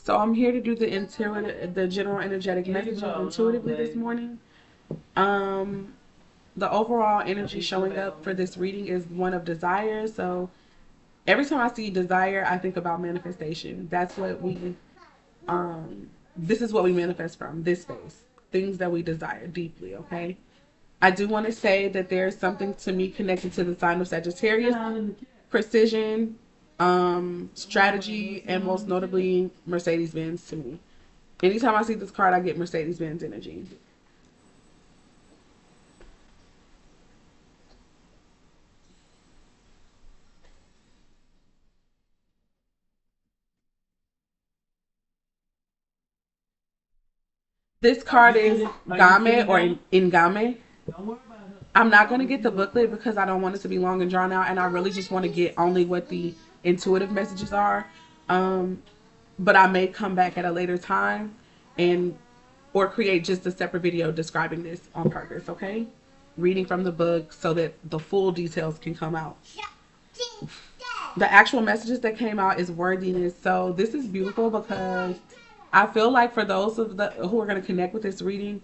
So I'm here to do the general energetic message intuitively this morning. Um, the overall energy showing up for this reading is one of desire. So every time I see desire, I think about manifestation. That's what this is what we manifest from this space. Things that we desire deeply, okay? I do want to say that there's something to me connected to the sign of Sagittarius, precision, strategy, and most notably Mercedes Benz to me. Anytime I see this card, I get Mercedes Benz energy. This card is Game or Ingame. I'm not going to get the booklet because I don't want it to be long and drawn out, and I really just want to get only what the intuitive messages are. But I may come back at a later time and or create just a separate video describing this on purpose, okay? Reading from the book so that the full details can come out. The actual messages that came out is worthiness. So this is beautiful because I feel like for those who are going to connect with this reading,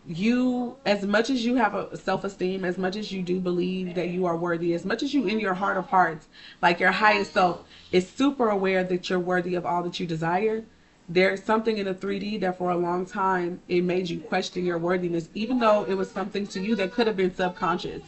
you, as much as you have a self-esteem, as much as you do believe that you are worthy, as much as you in your heart of hearts, like your highest self is super aware that you're worthy of all that you desire, there's something in the 3D that for a long time it made you question your worthiness, even though it was something to you that could have been subconscious.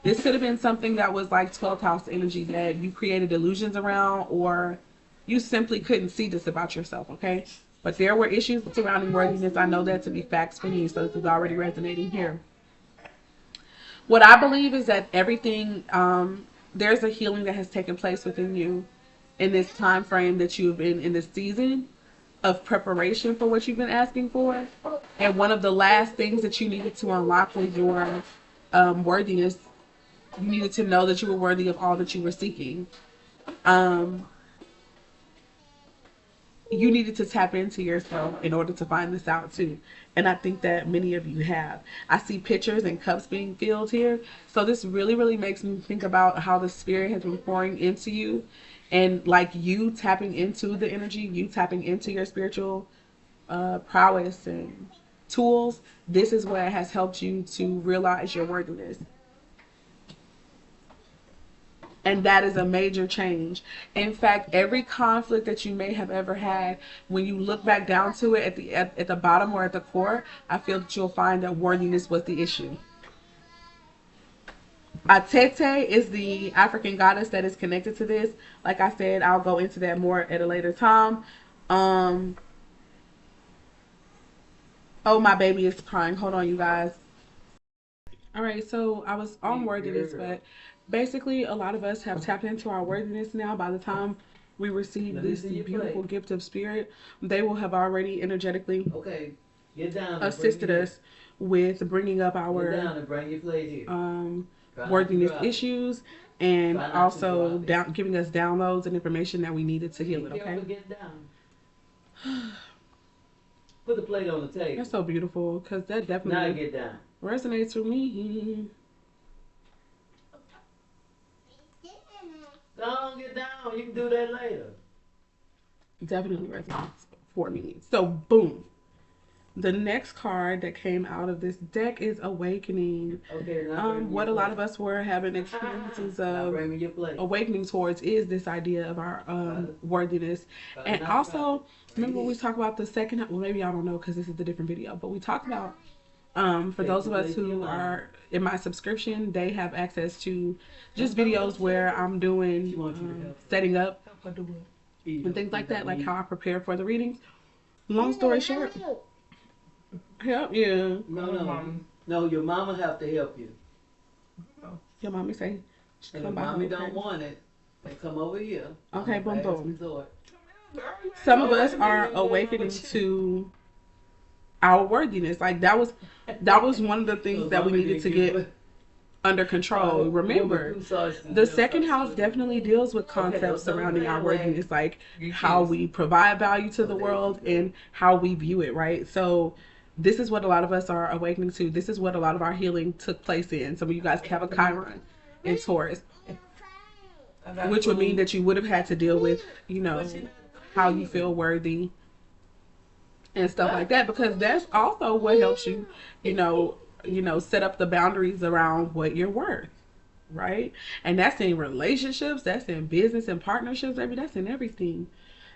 This could have been something that was like 12th house energy that you created illusions around, or you simply couldn't see this about yourself, okay? But there were issues surrounding worthiness. I know that to be facts for me, so this is already resonating here. What I believe is that everything, there's a healing that has taken place within you in this time frame that you've been in this season of preparation for what you've been asking for. And one of the last things that you needed to unlock was your worthiness. You needed to know that you were worthy of all that you were seeking. You needed to tap into yourself in order to find this out too. And I think that many of you have. I see pictures and cups being filled here. So this really, really makes me think about how the spirit has been pouring into you, and like you tapping into the energy, you tapping into your spiritual prowess and tools. This is what has helped you to realize your worthiness. And that is a major change. In fact, every conflict that you may have ever had, when you look back down to it at the bottom or at the core, I feel that you'll find that worthiness was the issue. Atete is the African goddess that is connected to this. Like I said, I'll go into that more at a later time. Oh, my baby is crying. Hold on, you guys. All right, so I was on worthiness, but basically a lot of us have tapped into our worthiness now. By the time we receive this beautiful gift of spirit, they will have already energetically assisted us with bringing up our worthiness issues, and also giving us downloads and information that we needed to heal it, okay? Put the plate on the table. That's so beautiful, because that definitely resonates with me. Don't get down. You can do that later. Definitely resonates for me. So, boom. The next card that came out of this deck is Awakening. Okay, what a lot of us were having experiences of awakening towards is this idea of our worthiness. And also, remember when we talked about the second, well, maybe I don't know because this is a different video, but we talked about, for those of us who are in my subscription, they have access to just videos where I'm doing setting up and things like that, like how I prepare for the readings. Long story short, help you. No, your mama have to help you. Your mommy say, and if mommy don't want it, they come over here. Okay, boom, boom. Some of us are awakening to our worthiness. Like that was one of the things that we needed to get under control. Remember, the second house definitely deals with concepts surrounding our worthiness, like how we provide value to the world and how we view it, right? So this is what a lot of us are awakening to. This is what a lot of our healing took place in. Some of you guys have a Chiron in Taurus, which would mean that you would have had to deal with, how you feel worthy, and stuff like that, because that's also what helps you, set up the boundaries around what you're worth, right? And that's in relationships, that's in business and partnerships, baby, that's in everything.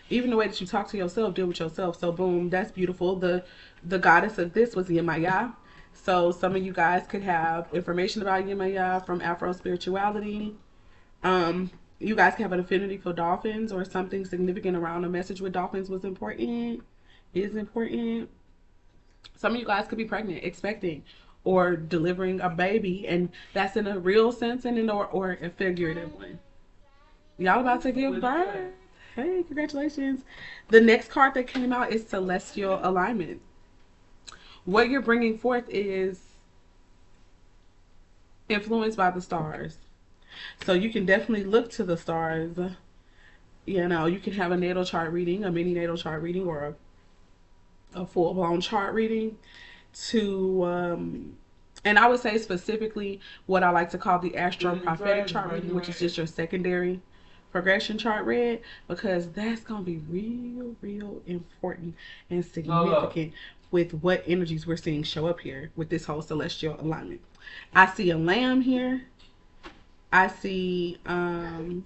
Even the way that you talk to yourself, deal with yourself. So boom, that's beautiful. The goddess of this was Yemaya. So some of you guys could have information about Yemaya from Afro spirituality. You guys can have an affinity for dolphins, or something significant around a message with dolphins was important, is important. Some of you guys could be pregnant, expecting, or delivering a baby, and that's in a real sense and or a figurative one. Y'all about to give birth. Hey, congratulations. The next card that came out is Celestial Alignment. What you're bringing forth is influenced by the stars. So you can definitely look to the stars. You can have a natal chart reading, a mini natal chart reading, or a full blown chart reading to and I would say specifically what I like to call the astro prophetic chart reading, which is just your secondary progression chart read, because that's gonna be real important and significant with what energies we're seeing show up here with this whole celestial alignment. I see a lamb here. I see a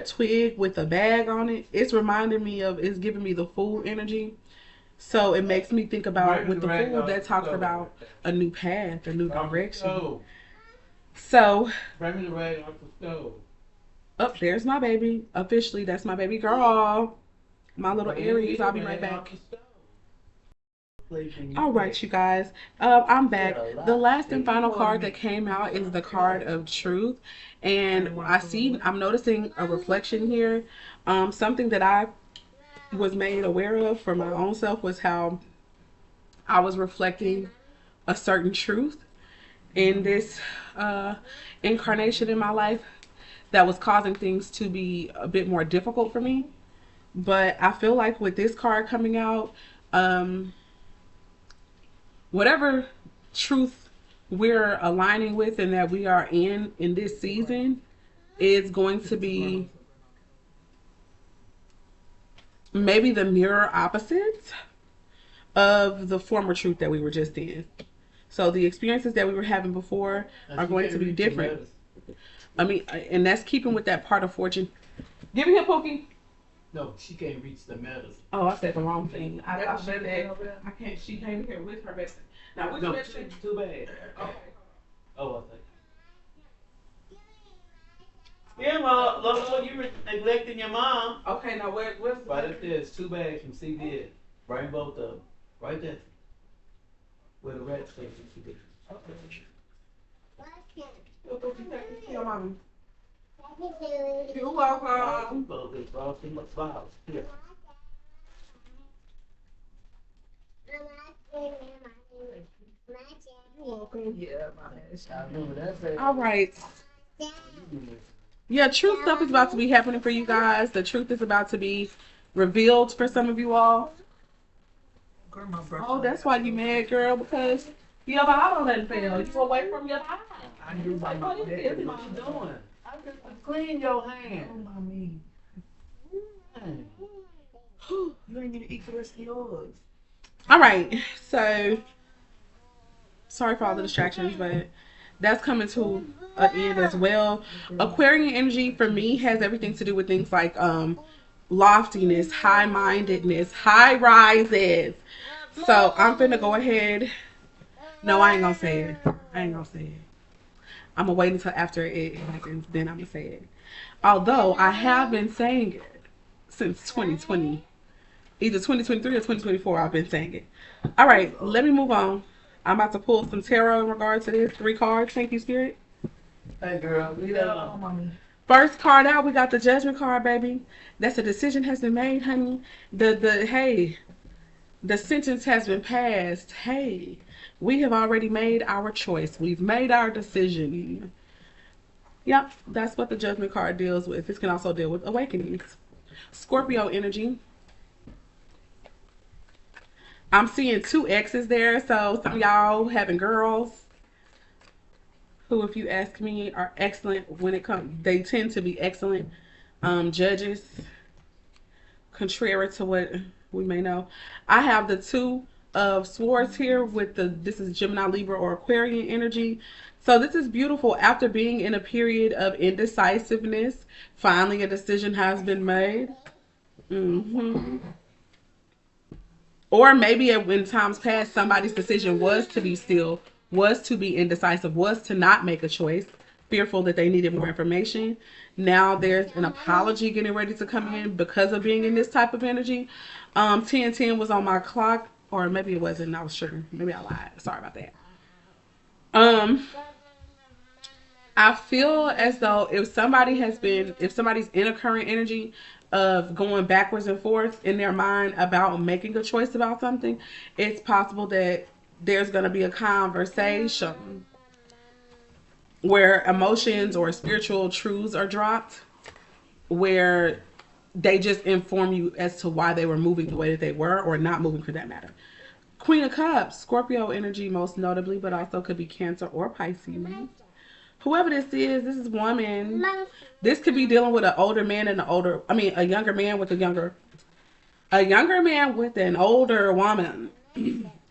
twig with a bag on it. It's reminding me of, it's giving me the fool energy. So it makes me think about, with the fool, that talks about a new path, a new direction. So, bring me the rag off the stove. Oh, there's my baby. Officially, that's my baby girl. My little Aries. I'll be right back. All right, you guys. I'm back. The last and final card that came out is the card of truth. And I'm noticing a reflection here. Something that I was made aware of for my own self was how I was reflecting a certain truth in this incarnation in my life that was causing things to be a bit more difficult for me. But I feel like with this card coming out, whatever truth we're aligning with and that we are in this season is going to be maybe the mirror opposite of the former truth that we were just in. So the experiences that we were having before are going to be different. I mean, and that's keeping with that part of fortune. Give me here, Pookie. No, she can't reach the medicine. Oh, I said the wrong thing. I said that. I can't. She came here with her medicine. Now, which medicine? Too bad. Okay. Oh, I think. Yeah, Lola, you were neglecting your mom. Okay, now what's right up there? It's 2 bags from CVS. Bring both of them. Right there. Where the rat station should be. Okay. Your mom. You're welcome. Here. You're welcome. Yeah, man. All right. Yeah, truth stuff is about to be happening for you guys. The truth is about to be revealed for some of you all. Oh, that's why you mad, girl, because your bottle didn't fail. You away from your bottle. I knew my mom. What you doing? I just clean your hand. Oh, mommy. You ain't gonna eat the rest of yours. All right, so sorry for all the distractions, but that's coming to an end as well. Aquarian energy for me has everything to do with things like loftiness, high-mindedness, high rises. So I'm finna go ahead. No, I ain't gonna say it. I'm gonna wait until after it happens, then I'm gonna say it. Although I have been saying it since 2020. Either 2023 or 2024, I've been saying it. All right, let me move on. I'm about to pull some tarot in regard to this. 3 cards. Thank you, Spirit. Hey, girl. Leave that alone, mommy. First card out, we got the Judgment card, baby. That's a decision has been made, honey. The sentence has been passed. Hey, we have already made our choice. We've made our decision. Yep, that's what the Judgment card deals with. This can also deal with awakenings. Scorpio energy. I'm seeing 2 X's there, so some of y'all having girls who, if you ask me, are excellent when it comes. They tend to be excellent judges, contrary to what we may know. I have the Two of Swords here with this is Gemini, Libra, or Aquarian energy. So this is beautiful. After being in a period of indecisiveness, finally a decision has been made. Or maybe in times past, somebody's decision was to be still, was to be indecisive, was to not make a choice, fearful that they needed more information. Now there's an apology getting ready to come in because of being in this type of energy. 10:10 was on my clock, or maybe it wasn't. I was sure. Maybe I lied. Sorry about that. Um, I feel as though if somebody's in a current energy of going backwards and forth in their mind about making a choice about something, it's possible that there's going to be a conversation where emotions or spiritual truths are dropped, where they just inform you as to why they were moving the way that they were, or not moving for that matter. Queen of Cups, Scorpio energy most notably, but also could be Cancer or Pisces. Whoever this is woman. This could be dealing with an older man and a younger man with a younger man with an older woman.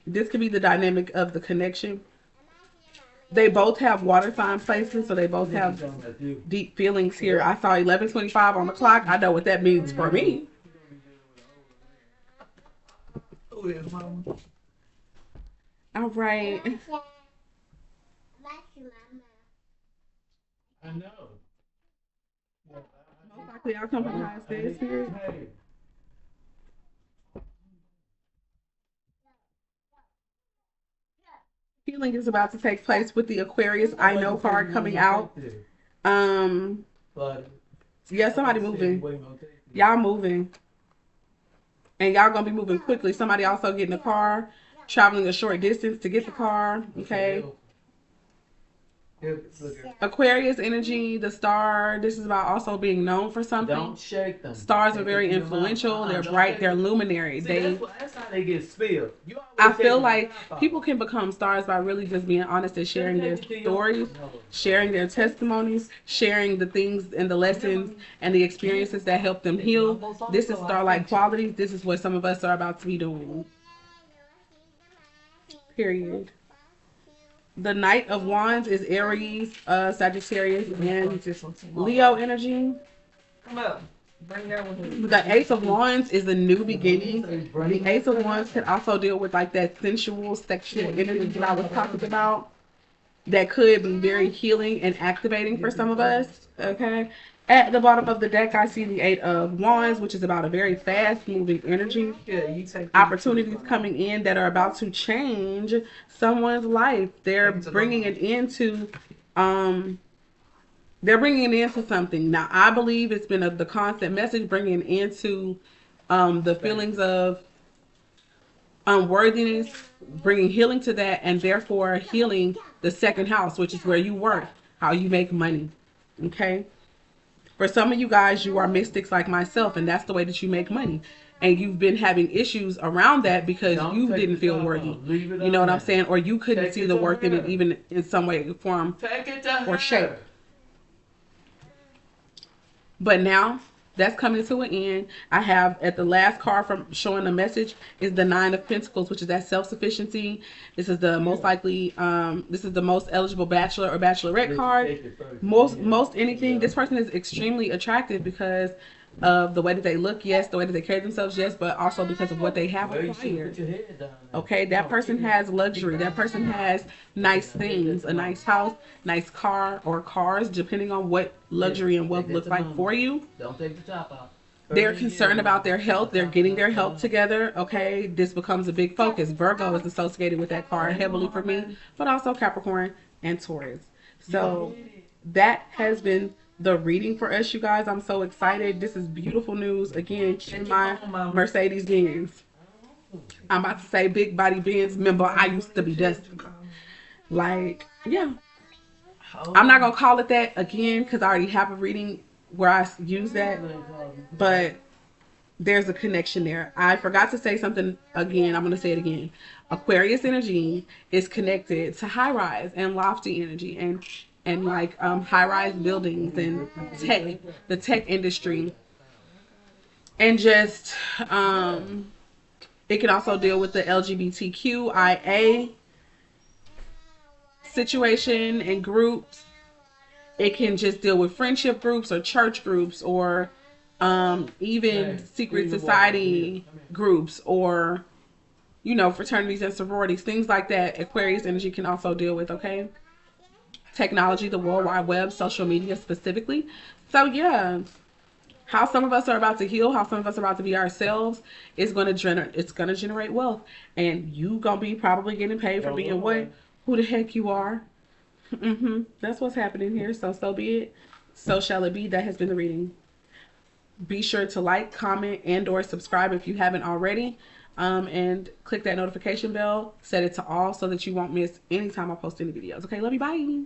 This could be the dynamic of the connection. They both have water sign placements, so they both have deep feelings here. I saw 11:25 on the clock. I know what that means for me. All right. I know. Most likely I'll come from high stairs here. Healing is about to take place with the Aquarius I know card coming out. Yeah, somebody moving. Y'all moving. And y'all gonna be moving quickly. Somebody also getting a car, traveling a short distance to get the car. Okay. Aquarius energy, the star. This is about also being known for something. Don't shake them. Stars are very influential. They're bright. They're luminary. That's how they get spilled. I feel like people can become stars by really just being honest and sharing their stories, sharing their testimonies, sharing the things and the lessons and the experiences that help them heal. This is star-like qualities. This is what some of us are about to be doing. Period. The Knight of Wands is Aries, Sagittarius, and Leo energy. Come up. Bring that one. The Ace of Wands is a new beginning. The Ace of Wands can also deal with like that sensual, sexual energy that I was talking about. That could be very healing and activating for some of us. Okay. At the bottom of the deck, I see the Eight of Wands, which is about a very fast-moving energy. Opportunities coming in that are about to change someone's life. They're bringing it into, something. Now, I believe it's been the constant message bringing into the feelings of unworthiness, bringing healing to that, and therefore healing the second house, which is where you work, how you make money. Okay. For some of you guys, you are mystics like myself, and that's the way that you make money. And you've been having issues around that because you didn't feel worthy. You know what I'm saying? Or you couldn't see the worth in it, even in some way, form, or shape. But now, that's coming to an end. I have at the last card from showing the message is the Nine of Pentacles, which is that self-sufficiency. This is the most likely, this is the most eligible bachelor or bachelorette card. Most anything. This person is extremely attractive because of the way that they look, yes, the way that they carry themselves, yes, but also because of what they have acquired. Okay, that person has luxury. That person has nice things, a nice house, nice car or cars, depending on what luxury and wealth looks like for you. Don't take the top off. They're concerned about their health. They're getting their health together. Okay, this becomes a big focus. Virgo is associated with that card heavily for me, but also Capricorn and Taurus. So that has been the reading for us, you guys. I'm so excited. This is beautiful news. Again, in my Mercedes Benz. I'm about to say big body Benz. Remember, I used to be Dustin. Like, yeah. I'm not going to call it that again because I already have a reading where I use that. But there's a connection there. I forgot to say something again. I'm going to say it again. Aquarius energy is connected to high rise and lofty energy and like high rise buildings and tech, the tech industry. And just it can also deal with the LGBTQIA situation and groups. It can just deal with friendship groups or church groups or even secret society groups or, you know, fraternities and sororities, things like that. Aquarius energy can also deal with, okay? Technology, the World Wide Web, social media specifically. So yeah, how some of us are about to heal, how some of us are about to be ourselves, is going to generate wealth, and you gonna be probably getting paid for being what, who the heck you are. That's what's happening here. So be it. So shall it be. That has been the reading. Be sure to like, comment, and or subscribe if you haven't already. And click that notification bell. Set it to all so that you won't miss any time I post any videos. Okay, love you. Bye.